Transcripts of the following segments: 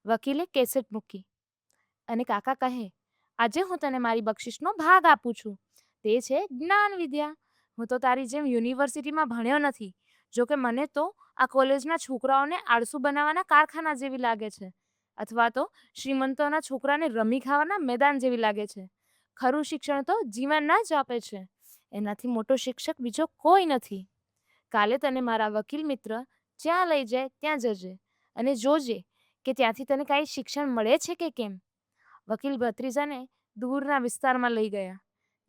વકીલે કેસેટ મૂકી અને કાકા કહે, આજે હું તને મારી બક્ષિસનો ભાગ આપું છું. તે છે જ્ઞાન વિદ્યા. હું તો તારી જેમ યુનિવર્સિટીમાં ભણ્યો નથી. જોકે મને તો આ કોલેજના છોકરાઓને આળસુ બનાવવાના કારખાના જેવી લાગે છે, અથવા તો શ્રીમંતોના છોકરાને રમી ખાવાના મેદાન જેવી લાગે છે. ખરું શિક્ષણ તો જીવન જ આપે છે. એનાથી મોટો શિક્ષક બીજો કોઈ નથી. કાલે તને મારા વકીલ મિત્ર જ્યાં લઈ જાય ત્યાં જજે અને જોજે કે ત્યાંથી તને કાંઈ શિક્ષણ મળે છે કે કેમ. વકીલ ભત્રીજાને દૂરના વિસ્તારમાં લઈ ગયા,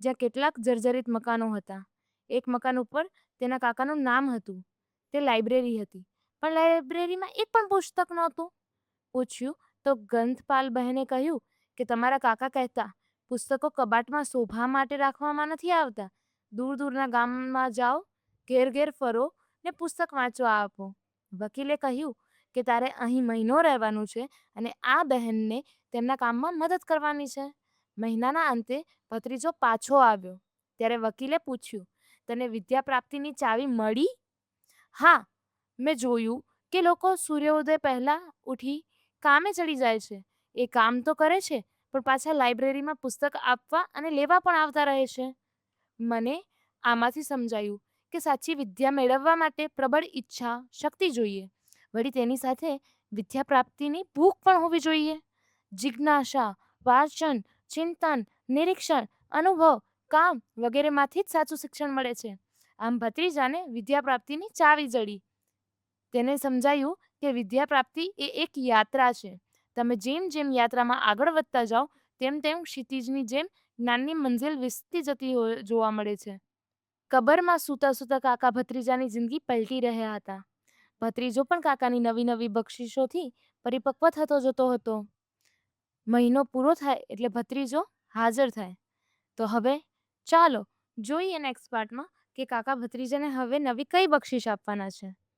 જ્યાં કેટલાક જર્જરિત મકાનો હતા. એક મકાન ઉપર તેના કાકાનું નામ હતું. તે લાઇબ્રેરી હતી, પણ લાઇબ્રેરીમાં એક પણ પુસ્તક નહોતું. પૂછ્યું તો ગ્રંથપાલ બહેને કહ્યું કે તમારા કાકા કહેતા, પુસ્તકો કબાટમાં શોભા માટે રાખવામાં નથી આવતા. દૂર દૂરના ગામમાં જાઓ, ઘેર ઘેર ફરો ને પુસ્તક વાંચવા આપો. વકીલે કહ્યું કે તારે અહીં મહિનો રહેવાનું છે અને આ બહેનને તેમના કામમાં મદદ કરવાની છે. મહિનાના અંતે ભત્રીજો પાછો આવ્યો ત્યારે વકીલે પૂછ્યું, તને વિદ્યા પ્રાપ્તિની ચાવી મળી? હા, મેં જોયું કે લોકો સૂર્યોદય પહેલા ઉઠી કામે ચડી જાય છે. એ કામ તો કરે છે, પણ પાછા લાઇબ્રેરીમાં પુસ્તક આપવા અને લેવા પણ આવતા રહે છે. મને આમાંથી સમજાયું કે સાચી વિદ્યા મેળવવા માટે પ્રબળ ઈચ્છા શક્તિ જોઈએ. વળી તેની સાથે વિદ્યા પ્રાપ્તિની ભૂખ પણ હોવી જોઈએ. જિજ્ઞાસા, વાંચન, ચિંતન, નિરીક્ષણ, અનુભવ, કામ વગેરેમાંથી જ સાચું શિક્ષણ મળે છે. આમ ભત્રીજાને વિદ્યા પ્રાપ્તિની ચાવી જડી. તેને સમજાયું કે વિદ્યા પ્રાપ્તિ એ એક યાત્રા છે. તમે જેમ જેમ યાત્રામાં આગળ વધતા જાઓ તેમ તેમ ક્ષિતિજની જેમ જ્ઞાનની મંઝિલ વિસ્તતી જતી જોવા મળે છે. કબરમાં સૂતા સૂતા કાકા ભત્રીજાની જિંદગી પલટી રહ્યા હતા. ભત્રીજો પણ કાકાની નવી નવી બક્ષિસોથી પરિપક્વ થતો જતો હતો. મહિનો પૂરો થાય એટલે ભત્રીજો હાજર થાય. તો હવે ચાલો જોઈએ નેક્સ્ટ પાર્ટમાં કે કાકા ભત્રીજાને હવે નવી કઈ બક્ષિસ આપવાના છે.